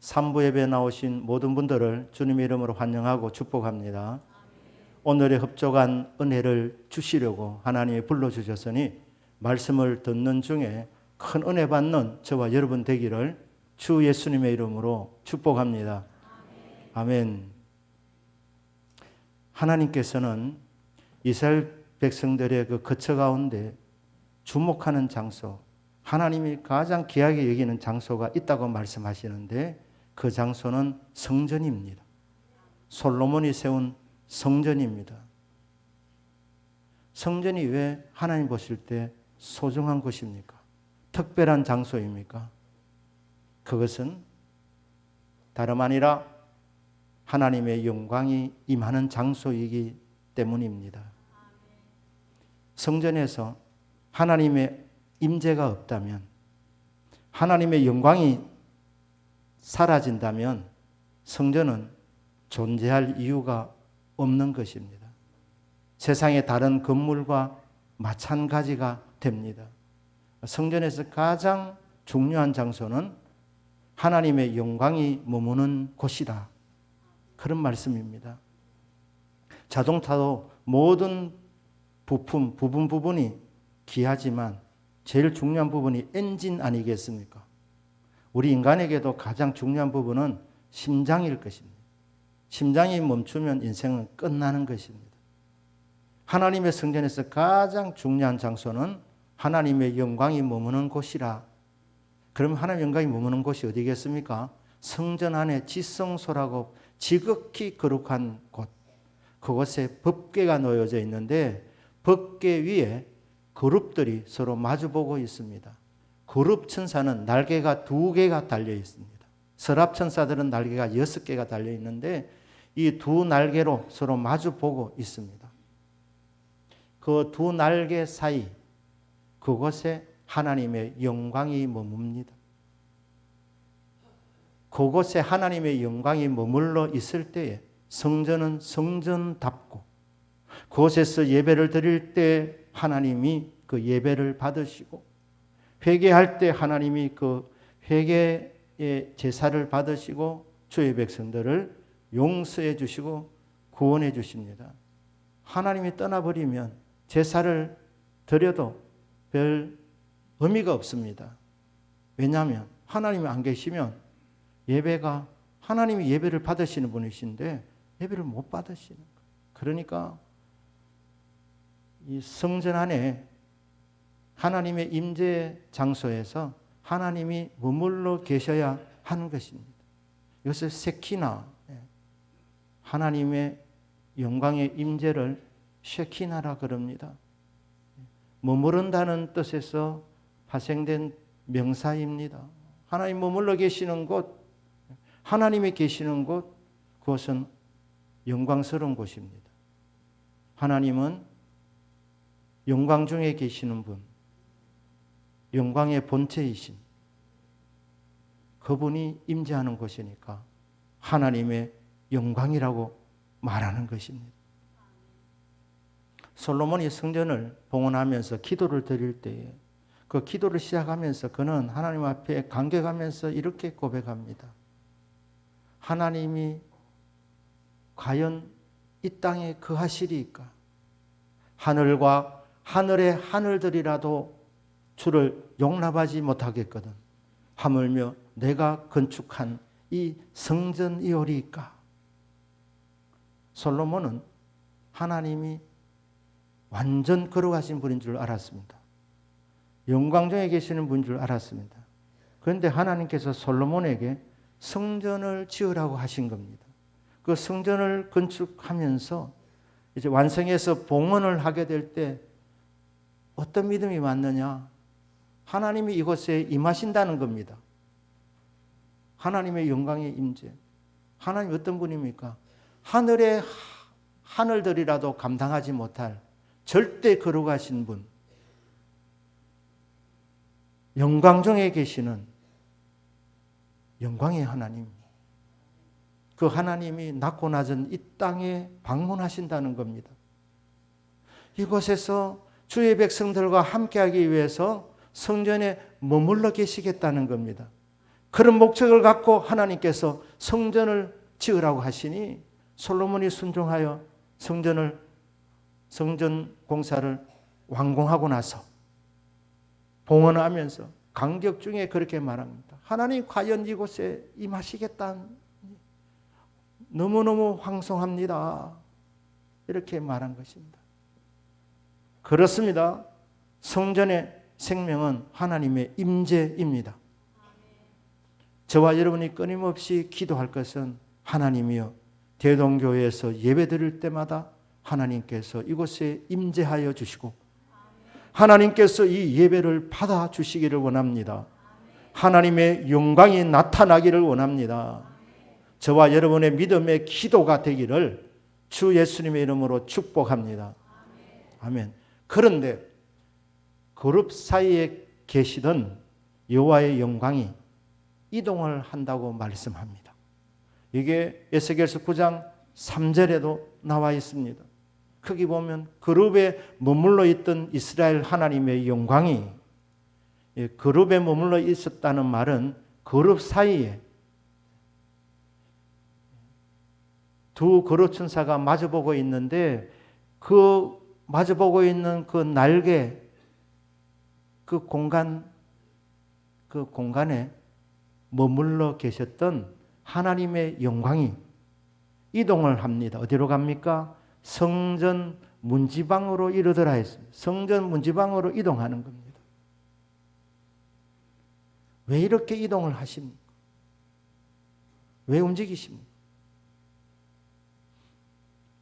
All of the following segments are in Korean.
3부 예배에 나오신 모든 분들을 주님의 이름으로 환영하고 축복합니다. 오늘의 흡족한 은혜를 주시려고 하나님이 불러주셨으니 말씀을 듣는 중에 큰 은혜 받는 저와 여러분 되기를 주 예수님의 이름으로 축복합니다. 아멘. 하나님께서는 이스라엘 백성들의 그 거처 가운데 주목하는 장소, 하나님이 가장 귀하게 여기는 장소가 있다고 말씀하시는데 그 장소는 성전입니다. 솔로몬이 세운 성전입니다. 성전이 왜 하나님 보실 때 소중한 곳입니까? 특별한 장소입니까? 그것은 다름 아니라 하나님의 영광이 임하는 장소이기 때문입니다. 성전에서 하나님의 임재가 없다면, 하나님의 영광이 사라진다면 성전은 존재할 이유가 없는 것입니다. 세상의 다른 건물과 마찬가지가 됩니다. 성전에서 가장 중요한 장소는 하나님의 영광이 머무는 곳이다. 그런 말씀입니다. 자동차도 모든 부분이 귀하지만 제일 중요한 부분이 엔진 아니겠습니까? 우리 인간에게도 가장 중요한 부분은 심장일 것입니다. 심장이 멈추면 인생은 끝나는 것입니다. 하나님의 성전에서 가장 중요한 장소는 하나님의 영광이 머무는 곳이라. 그럼 하나님의 영광이 머무는 곳이 어디겠습니까? 성전 안에 지성소라고 지극히 거룩한 곳. 그곳에 법궤가 놓여져 있는데 법궤 위에 그룹들이 서로 마주보고 있습니다. 그룹 천사는 날개가 2개가 달려 있습니다. 서랍 천사들은 날개가 6개가 달려 있는데 이 두 날개로 서로 마주보고 있습니다. 그 두 날개 사이 그곳에 하나님의 영광이 머뭅니다. 그곳에 하나님의 영광이 머물러 있을 때에 성전은 성전답고 그곳에서 예배를 드릴 때 하나님이 그 예배를 받으시고 회개할 때 하나님이 그 회개의 제사를 받으시고 주의 백성들을 용서해 주시고 구원해 주십니다. 하나님이 떠나버리면 제사를 드려도 별 의미가 없습니다. 왜냐하면 하나님이 안 계시면 예배가 하나님이 예배를 받으시는 분이신데 예배를 못 받으시는 거예요. 그러니까 이 성전 안에 하나님의 임재 장소에서 하나님이 머물러 계셔야 하는 것입니다. 이것을 세키나, 하나님의 영광의 임재를 쉐키나라 그럽니다. 머무른다는 뜻에서 파생된 명사입니다. 하나님 머물러 계시는 곳, 하나님이 계시는 곳, 그것은 영광스러운 곳입니다. 하나님은 영광 중에 계시는 분, 영광의 본체이신 그분이 임재하는 곳이니까 하나님의 영광이라고 말하는 것입니다. 솔로몬이 성전을 봉헌하면서 기도를 드릴 때에 그 기도를 시작하면서 그는 하나님 앞에 감격하면서 이렇게 고백합니다. 하나님이 과연 이 땅에 거하시리이까? 하늘과 하늘의 하늘들이라도 주를 용납하지 못하겠거든. 하물며 내가 건축한 이 성전이오리이까? 솔로몬은 하나님이 완전 거룩하신 분인 줄 알았습니다. 영광 중에 계시는 분인 줄 알았습니다. 그런데 하나님께서 솔로몬에게 성전을 지으라고 하신 겁니다. 그 성전을 건축하면서 이제 완성해서 봉헌을 하게 될 때 어떤 믿음이 맞느냐? 하나님이 이곳에 임하신다는 겁니다. 하나님의 영광의 임재. 하나님 어떤 분입니까? 하늘의 하늘들이라도 감당하지 못할 절대 거룩하신 분. 영광 중에 계시는 영광의 하나님. 그 하나님이 낮고 낮은 이 땅에 방문하신다는 겁니다. 이곳에서 주의 백성들과 함께하기 위해서 성전에 머물러 계시겠다는 겁니다. 그런 목적을 갖고 하나님께서 성전을 지으라고 하시니 솔로몬이 순종하여 성전 공사를 완공하고 나서 봉헌하면서 간격 중에 그렇게 말합니다. 하나님 과연 이곳에 임하시겠다. 너무너무 황송합니다. 이렇게 말한 것입니다. 그렇습니다. 성전의 생명은 하나님의 임재입니다. 저와 여러분이 끊임없이 기도할 것은 하나님이여 대동교회에서 예배드릴 때마다 하나님께서 이곳에 임재하여 주시고 하나님께서 이 예배를 받아주시기를 원합니다. 하나님의 영광이 나타나기를 원합니다. 저와 여러분의 믿음의 기도가 되기를 주 예수님의 이름으로 축복합니다. 아멘. 그런데 그룹 사이에 계시던 여호와의 영광이 이동을 한다고 말씀합니다. 이게 에스겔서 9장 3절에도 나와 있습니다. 거기 보면 그룹에 머물러 있던 이스라엘 하나님의 영광이 그룹에 머물러 있었다는 말은 그룹 사이에 두 그룹 천사가 마주보고 있는데 그 마주보고 있는 그 날개 그 공간에 머물러 계셨던 하나님의 영광이 이동을 합니다. 어디로 갑니까? 성전 문지방으로 이르더라 했습니다. 성전 문지방으로 이동하는 겁니다. 왜 이렇게 이동을 하십니까? 왜 움직이십니까?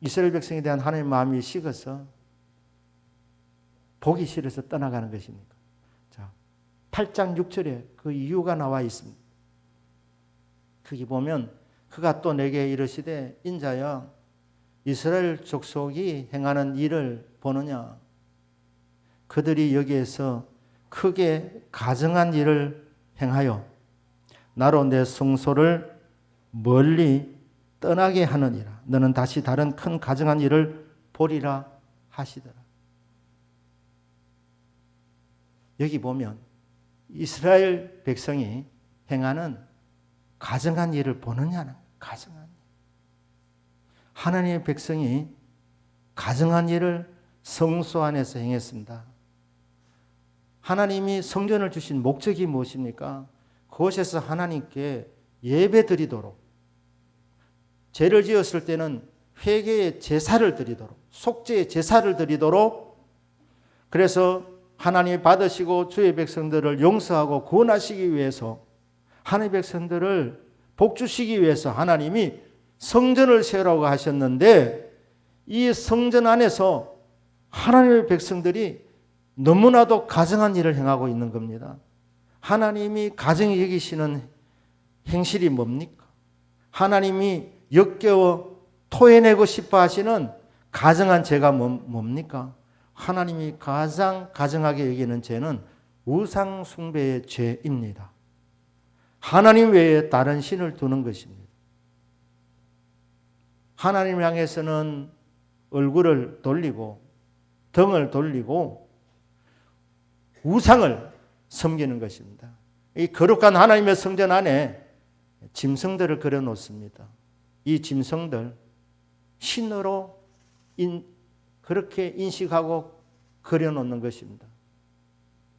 이스라엘 백성에 대한 하나님의 마음이 식어서 보기 싫어서 떠나가는 것입니까? 자, 8장 6절에 그 이유가 나와 있습니다. 거기 보면 그가 또 내게 이르시되 인자여 이스라엘 족속이 행하는 일을 보느냐? 그들이 여기에서 크게 가증한 일을 행하여 나로 내 성소를 멀리 떠나게 하느니라. 너는 다시 다른 큰 가증한 일을 보리라 하시더라. 여기 보면 이스라엘 백성이 행하는 가증한 일을 보느냐는 가증한 일. 하나님의 백성이 가증한 일을 성소 안에서 행했습니다. 하나님이 성전을 주신 목적이 무엇입니까? 그곳에서 하나님께 예배드리도록, 죄를 지었을 때는 회개의 제사를 드리도록, 속죄의 제사를 드리도록, 그래서 하나님이 받으시고 주의 백성들을 용서하고 구원하시기 위해서, 하나님의 백성들을 복주시기 위해서 하나님이 성전을 세우라고 하셨는데, 이 성전 안에서 하나님의 백성들이 너무나도 가증한 일을 행하고 있는 겁니다. 하나님이 가증히 여기시는 행실이 뭡니까? 하나님이 역겨워 토해내고 싶어 하시는 가증한 죄가 뭡니까? 하나님이 가장 가증하게 여기는 죄는 우상 숭배의 죄입니다. 하나님 외에 다른 신을 두는 것입니다. 하나님 향해서는 얼굴을 돌리고 등을 돌리고 우상을 섬기는 것입니다. 이 거룩한 하나님의 성전 안에 짐승들을 그려 놓습니다. 이 짐승들 신으로 그렇게 인식하고 그려 놓는 것입니다.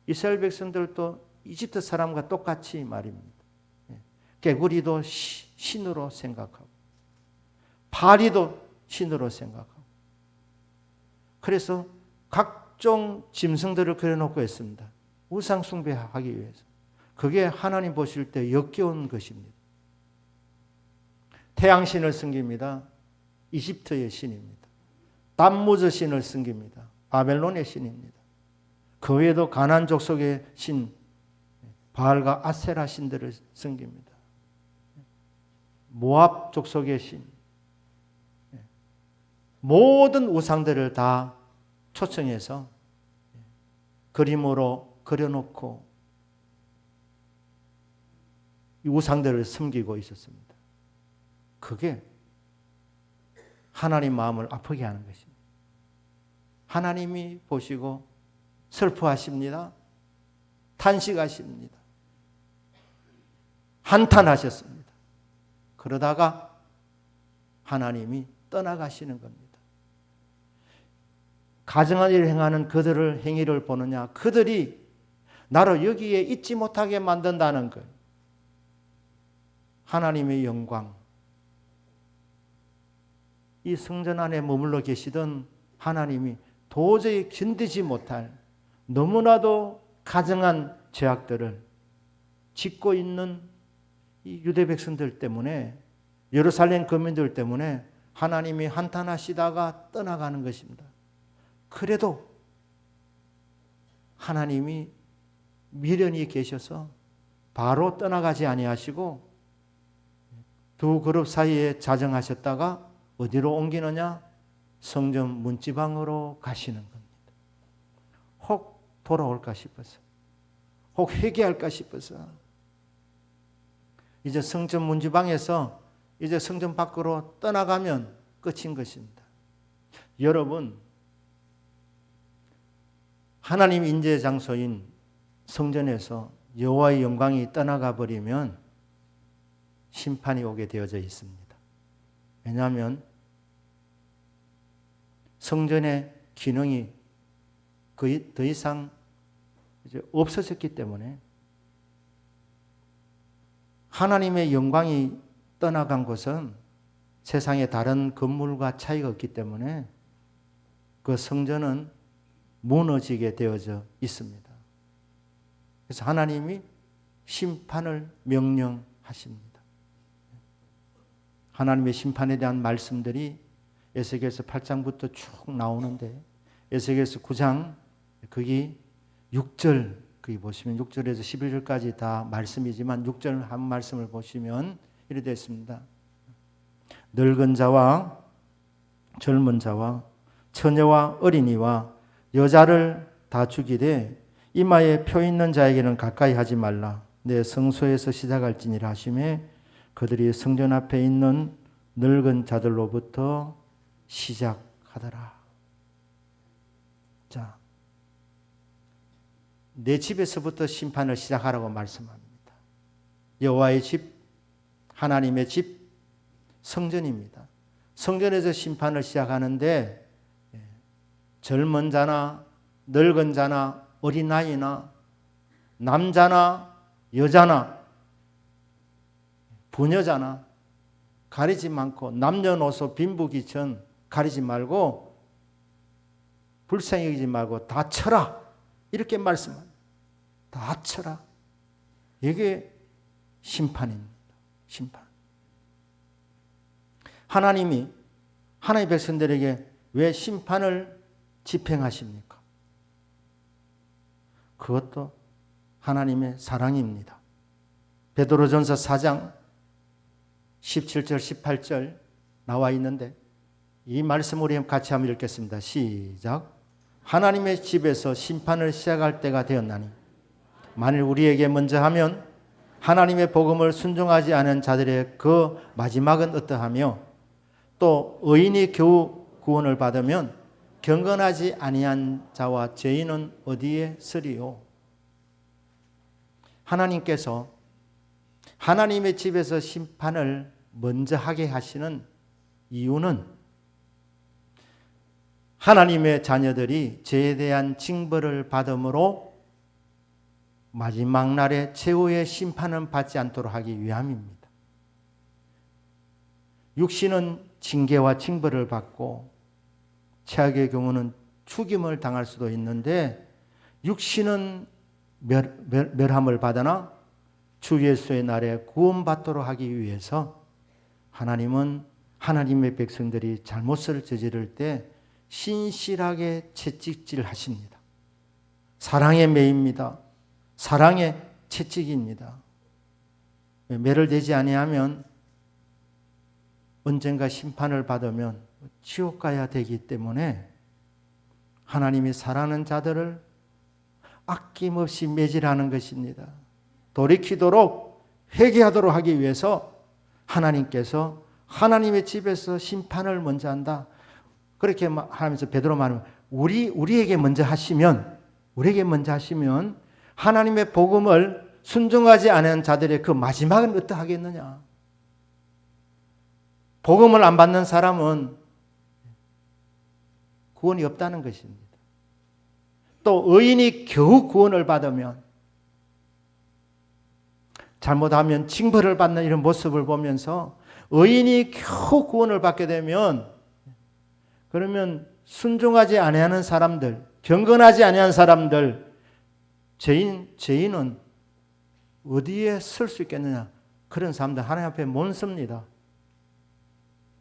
이스라엘 백성들도 이집트 사람과 똑같이 말입니다. 개구리도 신으로 생각하고 파리도 신으로 생각하고, 그래서 각종 짐승들을 그려놓고 있습니다. 우상 숭배하기 위해서. 그게 하나님 보실 때 역겨운 것입니다. 태양신을 섬깁니다. 이집트의 신입니다. 담무즈 신을 섬깁니다. 바벨론의 신입니다. 그 외에도 가나안 족속의 신 바알과 아세라 신들을 섬깁니다. 모압 족속의 신, 모든 우상들을 다 초청해서 그림으로 그려놓고 이 우상들을 섬기고 있었습니다. 그게 하나님 마음을 아프게 하는 것입니다. 하나님이 보시고 슬퍼하십니다. 탄식하십니다. 한탄하셨습니다. 그러다가 하나님이 떠나가시는 겁니다. 가증한 일을 행하는 그들을 행위를 보느냐? 그들이 나를 여기에 있지 못하게 만든다는 거예요. 하나님의 영광, 이 성전 안에 머물러 계시던 하나님이 도저히 견디지 못할 너무나도 가증한 죄악들을 짓고 있는 이 유대 백성들 때문에, 예루살렘 거민들 때문에 하나님이 한탄하시다가 떠나가는 것입니다. 그래도 하나님이 미련히 계셔서 바로 떠나가지 아니하시고 두 그룹 사이에 자정하셨다가 어디로 옮기느냐? 성전 문지방으로 가시는 겁니다. 혹 돌아올까 싶어서, 혹 회개할까 싶어서. 이제 성전 문지방에서 이제 성전 밖으로 떠나가면 끝인 것입니다. 여러분, 하나님 임재 장소인 성전에서 여호와의 영광이 떠나가 버리면 심판이 오게 되어져 있습니다. 왜냐하면 성전의 기능이 거의 더 이상 이제 없어졌기 때문에, 하나님의 영광이 떠나간 곳은 세상의 다른 건물과 차이가 없기 때문에 그 성전은 무너지게 되어져 있습니다. 그래서 하나님이 심판을 명령하십니다. 하나님의 심판에 대한 말씀들이 에스겔서 8장부터 쭉 나오는데, 에스겔서 9장 거기 6절, 거기 보시면 6절에서 11절까지 다 말씀이지만 6절 한 말씀을 보시면 이렇게 되어 있습니다. 늙은 자와 젊은 자와 처녀와 어린이와 여자를 다 죽이되 이마에 표 있는 자에게는 가까이 하지 말라. 내 성소에서 시작할지니라 하시매 그들이 성전 앞에 있는 늙은 자들로부터 시작하더라. 자, 내 집에서부터 심판을 시작하라고 말씀합니다. 여호와의 집, 하나님의 집, 성전입니다. 성전에서 심판을 시작하는데 젊은 자나 늙은 자나 어린아이나 남자나 여자나 부녀자나 가리지 않고, 남녀노소 빈부귀천 가리지 말고 불쌍히 여기지 말고 다 쳐라, 이렇게 말씀합니다. 다 쳐라. 이게 심판입니다. 심판. 하나님이 하나님의 백성들에게 왜 심판을 집행하십니까? 그것도 하나님의 사랑입니다. 베드로전서 4장 17절 18절 나와 있는데 이 말씀 우리 같이 한번 읽겠습니다. 시작. 하나님의 집에서 심판을 시작할 때가 되었나니 만일 우리에게 먼저 하면 하나님의 복음을 순종하지 않은 자들의 그 마지막은 어떠하며, 또 의인이 겨우 구원을 받으면 경건하지 아니한 자와 죄인은 어디에 서리요? 하나님께서 하나님의 집에서 심판을 먼저 하게 하시는 이유는 하나님의 자녀들이 죄에 대한 징벌을 받음으로 마지막 날에 최후의 심판을 받지 않도록 하기 위함입니다. 육신은 징계와 징벌을 받고 최악의 경우는 죽임을 당할 수도 있는데, 육신은 멸함을 받으나 주 예수의 날에 구원받도록 하기 위해서 하나님은 하나님의 백성들이 잘못을 저지를 때 신실하게 채찍질 하십니다. 사랑의 매입니다. 사랑의 채찍입니다. 매를 대지 아니하면 언젠가 심판을 받으면 지옥 가야 되기 때문에 하나님이 사랑하는 자들을 아낌없이 매질하는 것입니다. 돌이키도록 회개하도록 하기 위해서 하나님께서 하나님의 집에서 심판을 먼저 한다. 그렇게 하면서 베드로 말하면 우리에게 먼저 하시면 하나님의 복음을 순종하지 않은 자들의 그 마지막은 어떠하겠느냐. 복음을 안 받는 사람은 구원이 없다는 것입니다. 또 의인이 겨우 구원을 받으면, 잘못하면 징벌을 받는 이런 모습을 보면서 의인이 겨우 구원을 받게 되면, 그러면 순종하지 아니하는 사람들, 경건하지 아니한 사람들, 죄인은 어디에 설 수 있겠느냐. 그런 사람들 하나님 앞에 못 섭니다.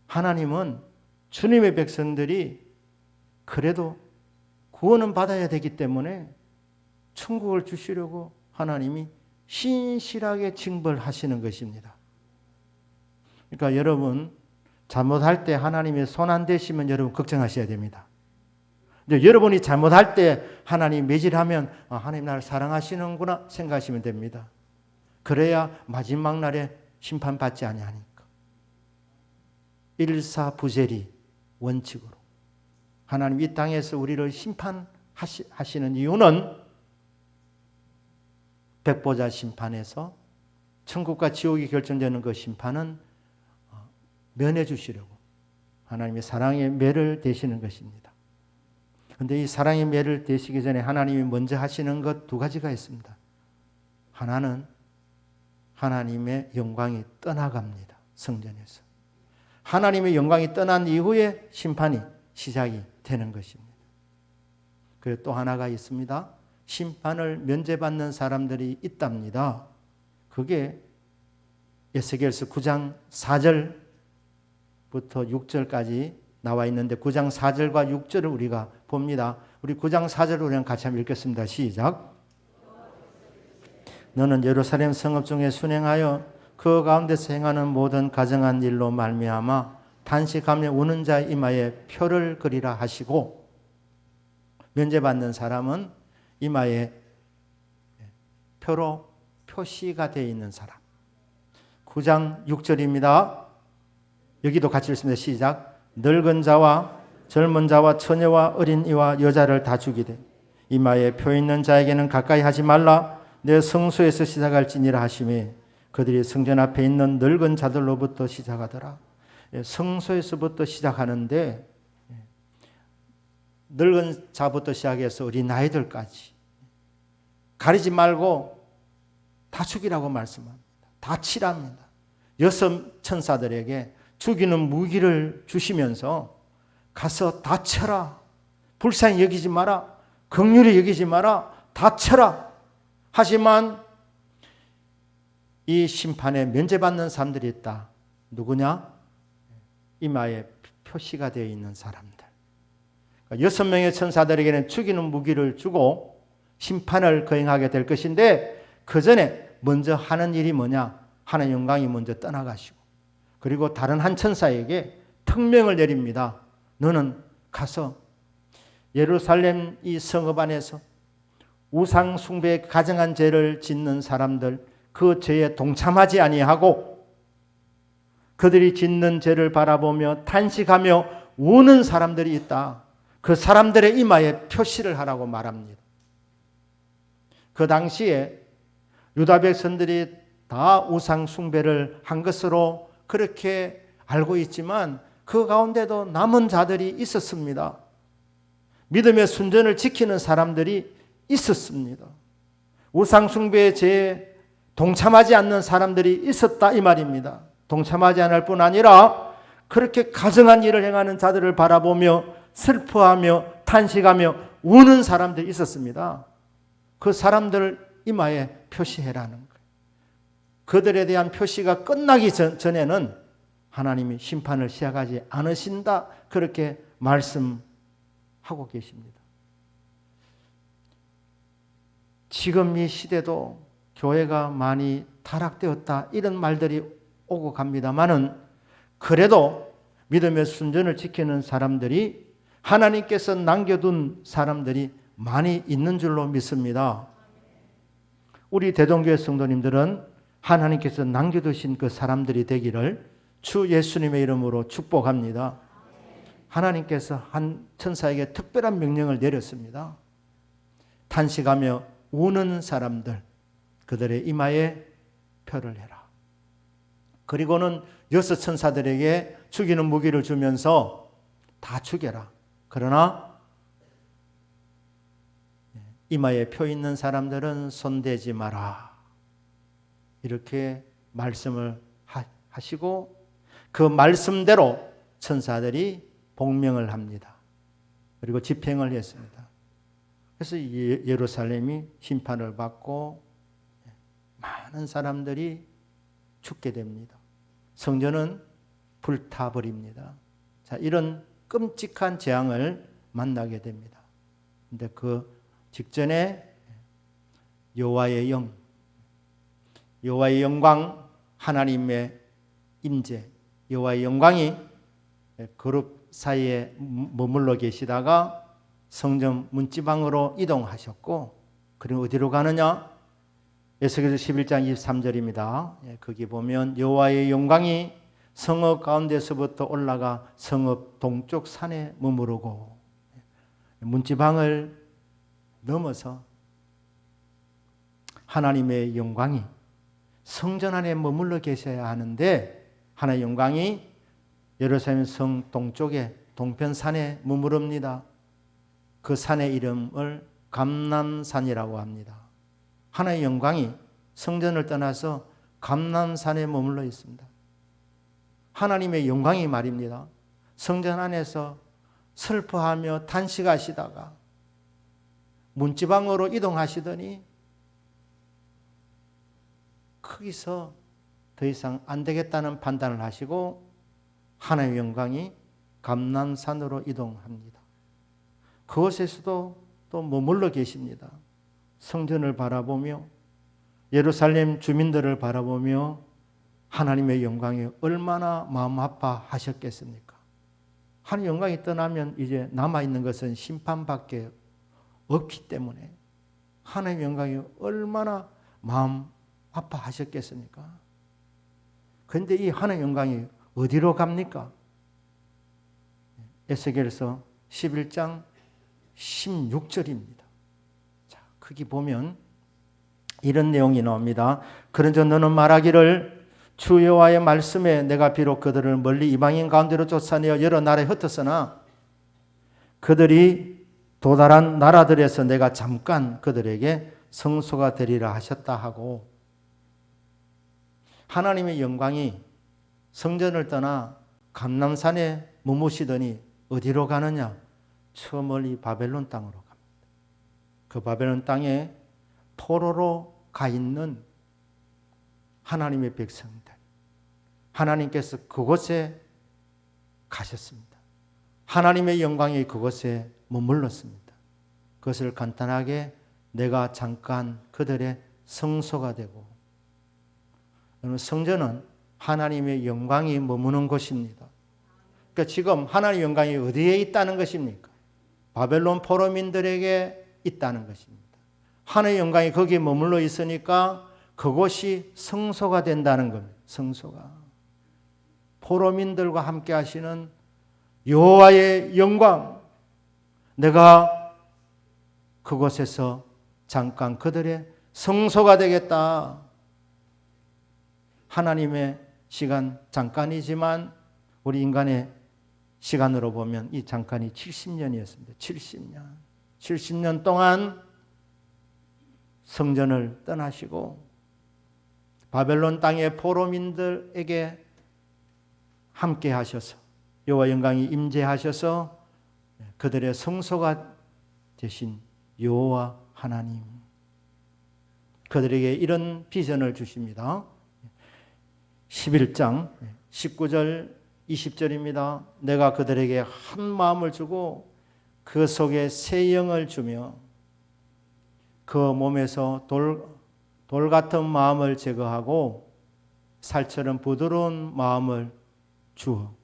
하나님은 주님의 백성들이 그래도 구원은 받아야 되기 때문에 천국을 주시려고 하나님이 신실하게 징벌하시는 것입니다. 그러니까 여러분, 잘못할 때 하나님의 손 안 대시면 여러분 걱정하셔야 됩니다. 근데 여러분이 잘못할 때 하나님 매질하면 하나님 나를 사랑하시는구나 생각하시면 됩니다. 그래야 마지막 날에 심판받지 아니하니까. 일사부재리 원칙으로 하나님 이 땅에서 우리를 심판하시는 이유는 백보자 심판에서 천국과 지옥이 결정되는 그 심판은 면해 주시려고 하나님의 사랑의 매를 대시는 것입니다. 그런데 이 사랑의 매를 대시기 전에 하나님이 먼저 하시는 것 두 가지가 있습니다. 하나는 하나님의 영광이 떠나갑니다. 성전에서. 하나님의 영광이 떠난 이후에 심판이 시작이 되는 것입니다. 그리고 또 하나가 있습니다. 심판을 면제받는 사람들이 있답니다. 그게 에스겔서 9장 4절부터 6절까지 나와 있는데 9장 4절과 6절을 우리가 봅니다. 우리 9장 4절을 우리랑 같이 한번 읽겠습니다. 시작. 너는 예루살렘 성읍 중에 순행하여 그 가운데서 행하는 모든 가정한 일로 말미암아 단식하며 우는 자의 이마에 표를 그리라 하시고, 면제받는 사람은 이마에 표로 표시가 되어 있는 사람. 9장 6절입니다. 여기도 같이 읽습니다. 시작. 늙은 자와 젊은 자와 처녀와 어린이와 여자를 다 죽이되 이마에 표 있는 자에게는 가까이 하지 말라. 내 성소에서 시작할지니라 하시매 그들이 성전 앞에 있는 늙은 자들로부터 시작하더라. 성소에서부터 시작하는데 늙은 자부터 시작해서 어린 아이들까지 가리지 말고 다 죽이라고 말씀합니다. 다 치랍니다. 여섯 천사들에게 죽이는 무기를 주시면서 가서 다 쳐라. 불쌍히 여기지 마라. 긍휼히 여기지 마라. 다 쳐라. 하지만 이 심판에 면제받는 사람들이 있다. 누구냐? 이마에 표시가 되어 있는 사람들. 그러니까 6명의 천사들에게는 죽이는 무기를 주고 심판을 거행하게 될 것인데, 그 전에 먼저 하는 일이 뭐냐? 하나님 영광이 먼저 떠나가시고, 그리고 다른 한 천사에게 특명을 내립니다. 너는 가서 예루살렘 이 성읍 안에서 우상 숭배에 가증한 죄를 짓는 사람들, 그 죄에 동참하지 아니하고 그들이 짓는 죄를 바라보며 탄식하며 우는 사람들이 있다. 그 사람들의 이마에 표시를 하라고 말합니다. 그 당시에 유다 백성들이 다 우상 숭배를 한 것으로 그렇게 알고 있지만 그 가운데도 남은 자들이 있었습니다. 믿음의 순전을 지키는 사람들이 있었습니다. 우상 숭배의 죄에 동참하지 않는 사람들이 있었다 이 말입니다. 동참하지 않을 뿐 아니라 그렇게 가증한 일을 행하는 자들을 바라보며 슬퍼하며 탄식하며 우는 사람들이 있었습니다. 그 사람들을 이마에 표시해라는 거예요. 그들에 대한 표시가 끝나기 전에는 하나님이 심판을 시작하지 않으신다, 그렇게 말씀하고 계십니다. 지금 이 시대도 교회가 많이 타락되었다 이런 말들이 오고 갑니다만은, 그래도 믿음의 순전을 지키는 사람들이, 하나님께서 남겨둔 사람들이 많이 있는 줄로 믿습니다. 우리 대동교회 성도님들은 하나님께서 남겨두신 그 사람들이 되기를 주 예수님의 이름으로 축복합니다. 하나님께서 한 천사에게 특별한 명령을 내렸습니다. 탄식하며 우는 사람들, 그들의 이마에 표를 해라. 그리고는 6 천사들에게 죽이는 무기를 주면서 다 죽여라. 그러나 이마에 표 있는 사람들은 손대지 마라. 이렇게 말씀을 하시고 그 말씀대로 천사들이 복명을 합니다. 그리고 집행을 했습니다. 그래서 예루살렘이 심판을 받고 많은 사람들이 죽게 됩니다. 성전은 불타버립니다. 자, 이런 끔찍한 재앙을 만나게 됩니다. 근데 그 직전에 여호와의 영광, 하나님의 임재, 여호와의 영광이 그룹 사이에 머물러 계시다가 성전 문지방으로 이동하셨고, 그리고 어디로 가느냐? 에스겔서 11장 23절입니다. 거기 보면 여호와의 영광이 성읍 가운데서부터 올라가 성읍 동쪽 산에 머무르고, 문지방을 넘어서 하나님의 영광이 성전 안에 머물러 계셔야 하는데, 하나님의 영광이 예루살렘 성 동쪽에 동편산에 머무릅니다. 그 산의 이름을 감람산이라고 합니다. 하나님의 영광이 성전을 떠나서 감람산에 머물러 있습니다. 하나님의 영광이 말입니다. 성전 안에서 슬퍼하며 탄식하시다가 문지방으로 이동하시더니 거기서 더 이상 안 되겠다는 판단을 하시고 하나님의 영광이 감람산으로 이동합니다. 그곳에서도 또 머물러 계십니다. 성전을 바라보며 예루살렘 주민들을 바라보며 하나님의 영광이 얼마나 마음 아파하셨겠습니까? 하나님의 영광이 떠나면 이제 남아있는 것은 심판밖에 없기 때문에 하나님의 영광이 얼마나 마음 아파하셨겠습니까? 그런데 이 하나님의 영광이 어디로 갑니까? 에스겔서 11장 16절입니다. 자, 거기 보면 이런 내용이 나옵니다. 그런즉 너는 말하기를 주 여호와의 말씀에 내가 비록 그들을 멀리 이방인 가운데로 쫓아내어 여러 나라에 흩었으나 그들이 도달한 나라들에서 내가 잠깐 그들에게 성소가 되리라 하셨다 하고, 하나님의 영광이 성전을 떠나 감람산에 머무시더니 어디로 가느냐? 저 멀리 바벨론 땅으로 갑니다. 그 바벨론 땅에 포로로 가 있는 하나님의 백성들, 하나님께서 그곳에 가셨습니다. 하나님의 영광이 그곳에 머물렀습니다. 그것을 간단하게 내가 잠깐 그들의 성소가 되고, 성전은 하나님의 영광이 머무는 곳입니다. 그러니까 지금 하나님의 영광이 어디에 있다는 것입니까? 바벨론 포로민들에게 있다는 것입니다. 하나님의 영광이 거기에 머물러 있으니까 그곳이 성소가 된다는 겁니다. 성소가. 포로민들과 함께 하시는 여호와의 영광, 내가 그곳에서 잠깐 그들의 성소가 되겠다. 하나님의 시간 잠깐이지만 우리 인간의 시간으로 보면 이 잠깐이 70년이었습니다. 70년. 70년 동안 성전을 떠나시고 바벨론 땅의 포로민들에게 함께 하셔서 여호와 영광이 임재하셔서 그들의 성소가 되신 여호와 하나님, 그들에게 이런 비전을 주십니다. 11장 19절 20절입니다. 내가 그들에게 한 마음을 주고 그 속에 새 영을 주며 그 몸에서 돌 같은 마음을 제거하고 살처럼 부드러운 마음을 주어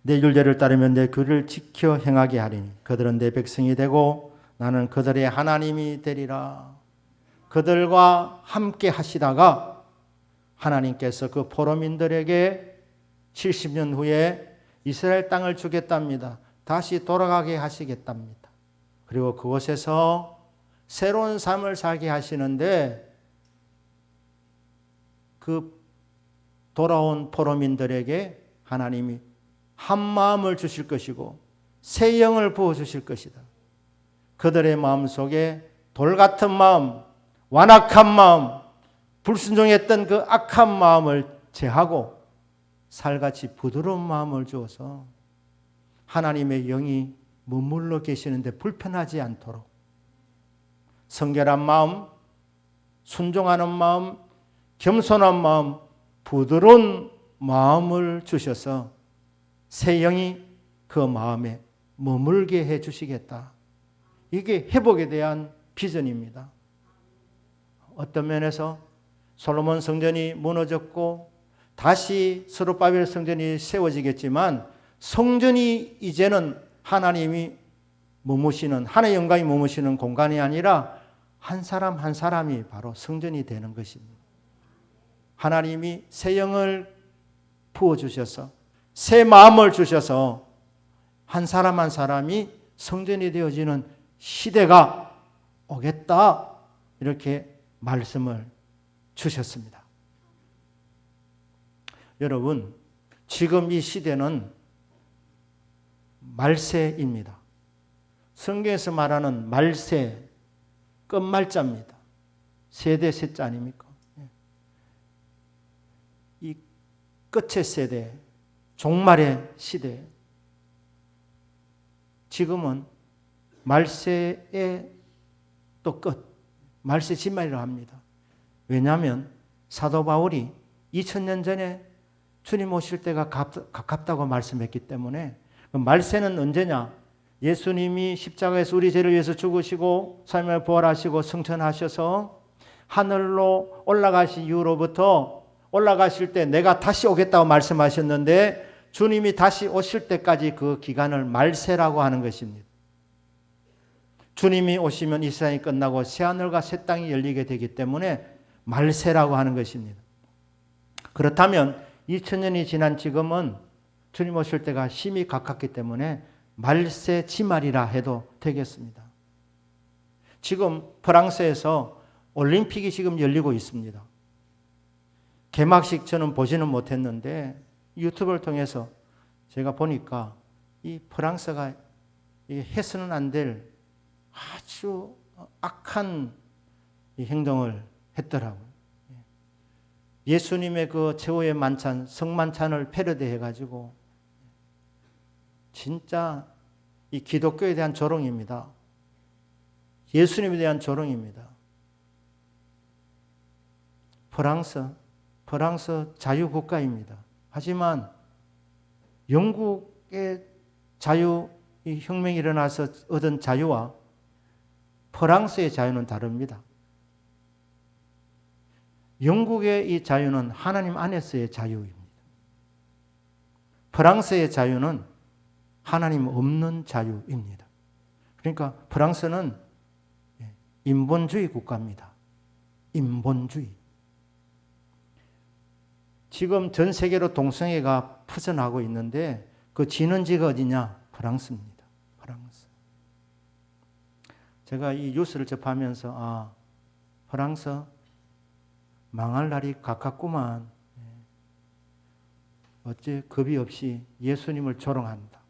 내 율례를 따르면 내 규를 지켜 행하게 하리니 그들은 내 백성이 되고 나는 그들의 하나님이 되리라. 그들과 함께 하시다가 하나님께서 그 포로민들에게 70년 후에 이스라엘 땅을 주겠답니다. 다시 돌아가게 하시겠답니다. 그리고 그곳에서 새로운 삶을 살게 하시는데 그 돌아온 포로민들에게 하나님이 한 마음을 주실 것이고 새 영을 부어주실 것이다. 그들의 마음속에 돌 같은 마음, 완악한 마음, 불순종했던 그 악한 마음을 제하고 살같이 부드러운 마음을 주어서 하나님의 영이 머물러 계시는데 불편하지 않도록 성결한 마음, 순종하는 마음, 겸손한 마음, 부드러운 마음을 주셔서 새 영이 그 마음에 머물게 해 주시겠다. 이게 회복에 대한 비전입니다. 어떤 면에서 솔로몬 성전이 무너졌고 다시 스룹바벨 성전이 세워지겠지만 성전이 이제는 하나님이 머무시는, 하나님의 영광이 머무시는 공간이 아니라 한 사람 한 사람이 바로 성전이 되는 것입니다. 하나님이 새 영을 부어주셔서 새 마음을 주셔서 한 사람 한 사람이 성전이 되어지는 시대가 오겠다, 이렇게 말씀을 주셨습니다. 여러분, 지금 이 시대는 말세입니다. 성경에서 말하는 말세, 끝말자입니다. 세대 세자 아닙니까? 이 끝의 세대, 종말의 시대. 지금은 말세의 또 끝, 말세 진말이라고 합니다. 왜냐하면 사도 바울이 2000년 전에 주님 오실 때가 가깝다고 말씀했기 때문에. 말세는 언제냐? 예수님이 십자가에서 우리 죄를 위해서 죽으시고 삶을 부활하시고 승천하셔서 하늘로 올라가신 이후로부터 올라가실 때 내가 다시 오겠다고 말씀하셨는데 주님이 다시 오실 때까지 그 기간을 말세라고 하는 것입니다. 주님이 오시면 이 세상이 끝나고 새하늘과 새 땅이 열리게 되기 때문에 말세라고 하는 것입니다. 그렇다면 2000년이 지난 지금은 주님 오실 때가 심히 가깝기 때문에 말세 지말이라 해도 되겠습니다. 지금 프랑스에서 올림픽이 지금 열리고 있습니다. 개막식 저는 보지는 못했는데 유튜브를 통해서 제가 보니까 이 프랑스가 해서는 안 될 아주 악한 행동을 했더라고요. 예수님의 그 최후의 만찬, 성만찬을 패러디해가지고 진짜 이 기독교에 대한 조롱입니다. 예수님에 대한 조롱입니다. 프랑스 자유국가입니다. 하지만 영국의 혁명이 일어나서 얻은 자유와 프랑스의 자유는 다릅니다. 영국의 이 자유는 하나님 안에서의 자유입니다. 프랑스의 자유는 하나님 없는 자유입니다. 그러니까 프랑스는 인본주의 국가입니다. 인본주의. 지금 전 세계로 동성애가 퍼져나가고 있는데 그 진원지가 어디냐? 프랑스입니다. 프랑스. 제가 이 뉴스를 접하면서 프랑스 망할 날이 가깝구만. 어째 겁이 없이 예수님을 조롱한다.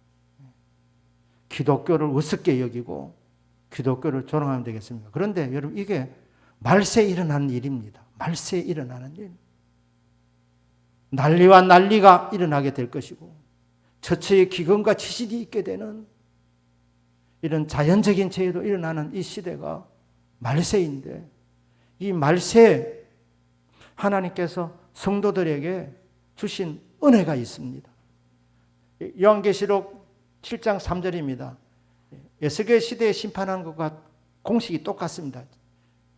기독교를 우습게 여기고 기독교를 조롱하면 되겠습니까? 그런데 여러분, 이게 말세에 일어나는 일입니다. 말세에 일어나는 일. 난리와 난리가 일어나게 될 것이고 처처의 기근과 지진이 있게 되는 이런 자연적인 재해로 일어나는 이 시대가 말세인데, 이 말세에 하나님께서 성도들에게 주신 은혜가 있습니다. 요한계시록 7장 3절입니다. 에스겔 시대에 심판하는 것과 공식이 똑같습니다.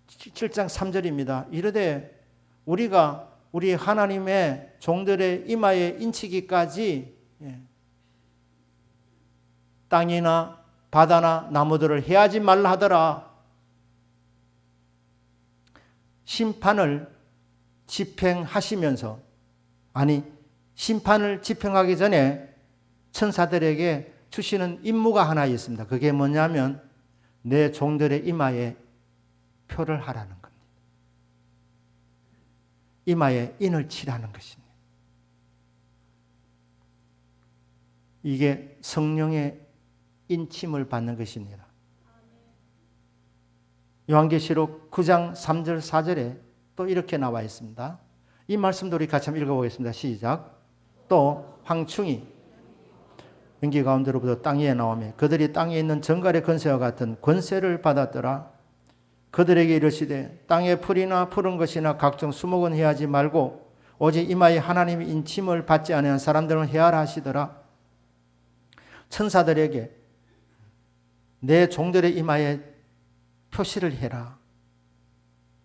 7장 3절입니다. 이르되 우리가 우리 하나님의 종들의 이마에 인치기까지 땅이나 바다나 나무들을 해하지 말라 하더라. 심판을 집행하시면서, 심판을 집행하기 전에 천사들에게 주시는 임무가 하나 있습니다. 그게 뭐냐면 내 종들의 이마에 표를 하라는 겁니다. 이마에 인을 치라는 것입니다. 이게 성령의 인침을 받는 것입니다. 요한계시록 9장 3절 4절에 또 이렇게 나와 있습니다. 이 말씀도 우리 같이 한번 읽어보겠습니다. 시작. 또 황충이 연기 가운데로부터 땅 위에 나오며 그들이 땅에 있는 정갈의 권세와 같은 권세를 받았더라. 그들에게 이르시되 땅에 풀이나 푸른 것이나 각종 수목은 해하지 말고 오직 이마에 하나님의 인침을 받지 아니한 사람들은 해하라 하시더라. 천사들에게 내 종들의 이마에 표시를 해라.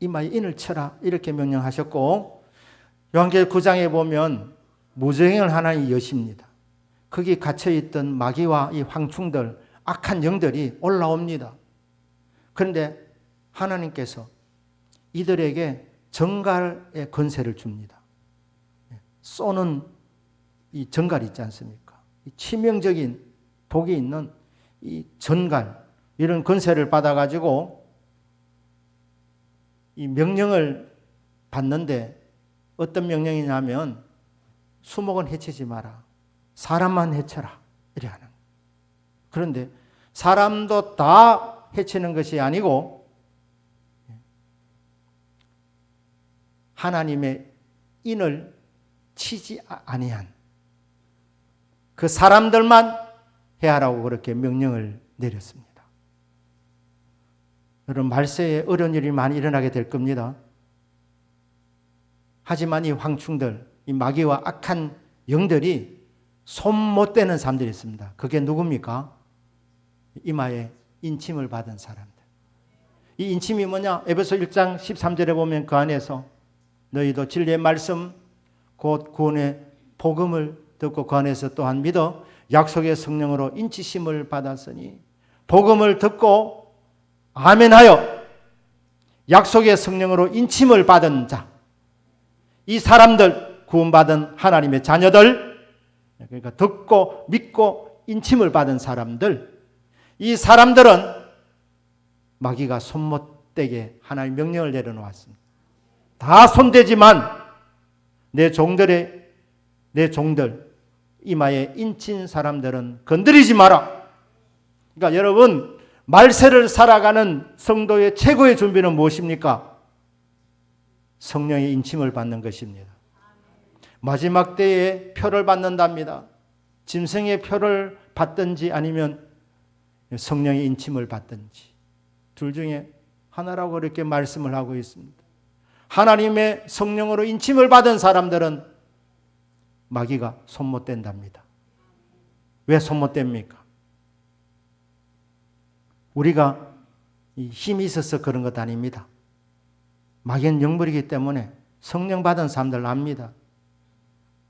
이마에 인을 쳐라. 이렇게 명령하셨고 요한계시록 9장에 보면 무저행을 하나님이 여십니다. 거기 갇혀있던 마귀와 이 황충들, 악한 영들이 올라옵니다. 그런데 하나님께서 이들에게 정갈의 권세를 줍니다. 쏘는 이 정갈 있지 않습니까? 이 치명적인 독이 있는 이 전갈, 이런 권세를 받아가지고 이 명령을 받는데 어떤 명령이냐면 수목은 해치지 마라. 사람만 해쳐라. 이래 하는. 그런데 사람도 다 해치는 것이 아니고 하나님의 인을 치지 아니한 그 사람들만 해하라고 그렇게 명령을 내렸습니다. 여러분 말세에 어려운 일이 많이 일어나게 될 겁니다. 하지만 이 황충들, 이 마귀와 악한 영들이 손 못 대는 사람들이 있습니다. 그게 누굽니까? 이마에 인침을 받은 사람들. 이 인침이 뭐냐? 에베소 1장 13절에 보면 그 안에서 너희도 진리의 말씀 곧 구원의 복음을 듣고 그 안에서 또한 믿어 약속의 성령으로 인치심을 받았으니 복음을 듣고 아멘하여 약속의 성령으로 인침을 받은 자, 이 사람들, 구원받은 하나님의 자녀들, 그러니까 듣고 믿고 인침을 받은 사람들, 이 사람들은 마귀가 손 못 대게 하나님 명령을 내려놓았습니다. 다 손대지만 내 종들 이마에 인친 사람들은 건드리지 마라. 그러니까 여러분 말세를 살아가는 성도의 최고의 준비는 무엇입니까? 성령의 인침을 받는 것입니다. 마지막 때에 표를 받는답니다. 짐승의 표를 받든지 아니면 성령의 인침을 받든지 둘 중에 하나라고 이렇게 말씀을 하고 있습니다. 하나님의 성령으로 인침을 받은 사람들은 마귀가 손 못 댄답니다. 왜 손 못 댑니까? 우리가 힘이 있어서 그런 것 아닙니다. 마귀는 영물이기 때문에 성령 받은 사람들 압니다.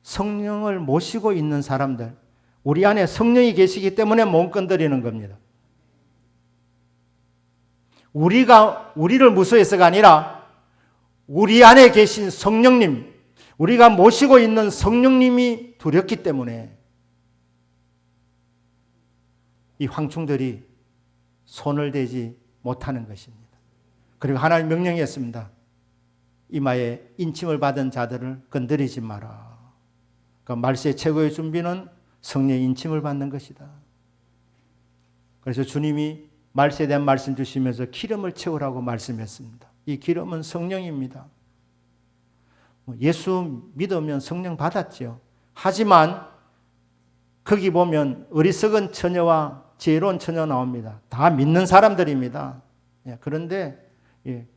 성령을 모시고 있는 사람들, 우리 안에 성령이 계시기 때문에 못 건드리는 겁니다. 우리를 무서워해서가 아니라 우리 안에 계신 성령님, 우리가 모시고 있는 성령님이 두렵기 때문에 이 황충들이 손을 대지 못하는 것입니다. 그리고 하나님 명령이었습니다. 이마에 인침을 받은 자들을 건드리지 마라. 그러니까 말세의 최고의 준비는 성령의 인침을 받는 것이다. 그래서 주님이 말세에 대한 말씀 주시면서 기름을 채우라고 말씀했습니다. 이 기름은 성령입니다. 예수 믿으면 성령 받았죠. 하지만 거기 보면 어리석은 처녀와 지혜로운 처녀 나옵니다. 다 믿는 사람들입니다. 그런데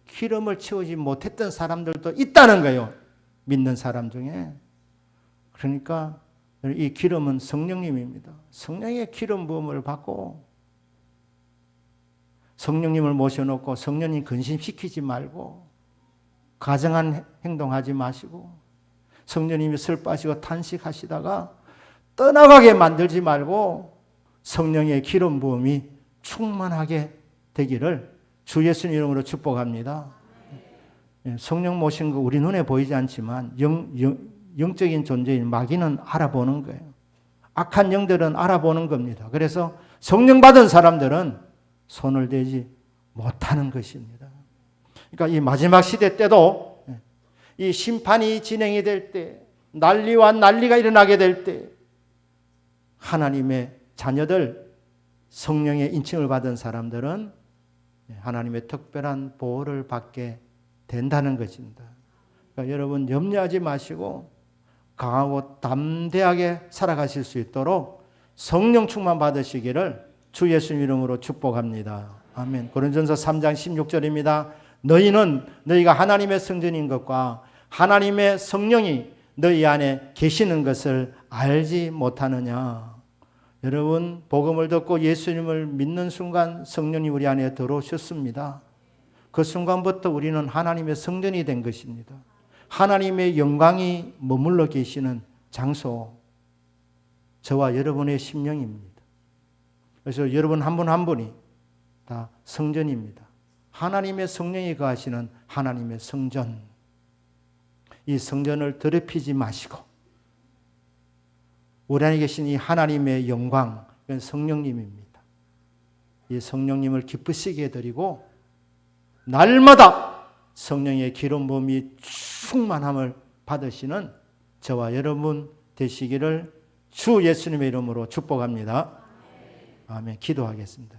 기름을 채우지 못했던 사람들도 있다는 거예요. 믿는 사람 중에. 그러니까 이 기름은 성령님입니다. 성령의 기름 부음을 받고 성령님을 모셔놓고 성령님 근심시키지 말고 가정한 행동하지 마시고 성령님이 슬퍼하시고 탄식하시다가 떠나가게 만들지 말고 성령의 기름 부음이 충만하게 되기를 주 예수님 이름으로 축복합니다. 성령 모신 거 우리 눈에 보이지 않지만 영적인 존재인 마귀는 알아보는 거예요. 악한 영들은 알아보는 겁니다. 그래서 성령 받은 사람들은 손을 대지 못하는 것입니다. 그러니까 이 마지막 시대 때도 이 심판이 진행이 될 때, 난리와 난리가 일어나게 될 때 하나님의 자녀들, 성령의 인칭을 받은 사람들은 하나님의 특별한 보호를 받게 된다는 것입니다. 그러니까 여러분 염려하지 마시고 강하고 담대하게 살아가실 수 있도록 성령 충만 받으시기를 주 예수님 이름으로 축복합니다. 아멘. 고린도전서 3장 16절입니다. 너희는 너희가 하나님의 성전인 것과 하나님의 성령이 너희 안에 계시는 것을 알지 못하느냐. 여러분 복음을 듣고 예수님을 믿는 순간 성령이 우리 안에 들어오셨습니다. 그 순간부터 우리는 하나님의 성전이 된 것입니다. 하나님의 영광이 머물러 계시는 장소, 저와 여러분의 심령입니다. 그래서 여러분 한 분 한 분이 다 성전입니다. 하나님의 성령이 거하시는 하나님의 성전. 이 성전을 더럽히지 마시고 우리 안에 계신 이 하나님의 영광, 이건 성령님입니다. 이 성령님을 기쁘시게 해드리고 날마다 성령의 기름 부음이 충만함을 받으시는 저와 여러분 되시기를 주 예수님의 이름으로 축복합니다. 아멘. 기도하겠습니다.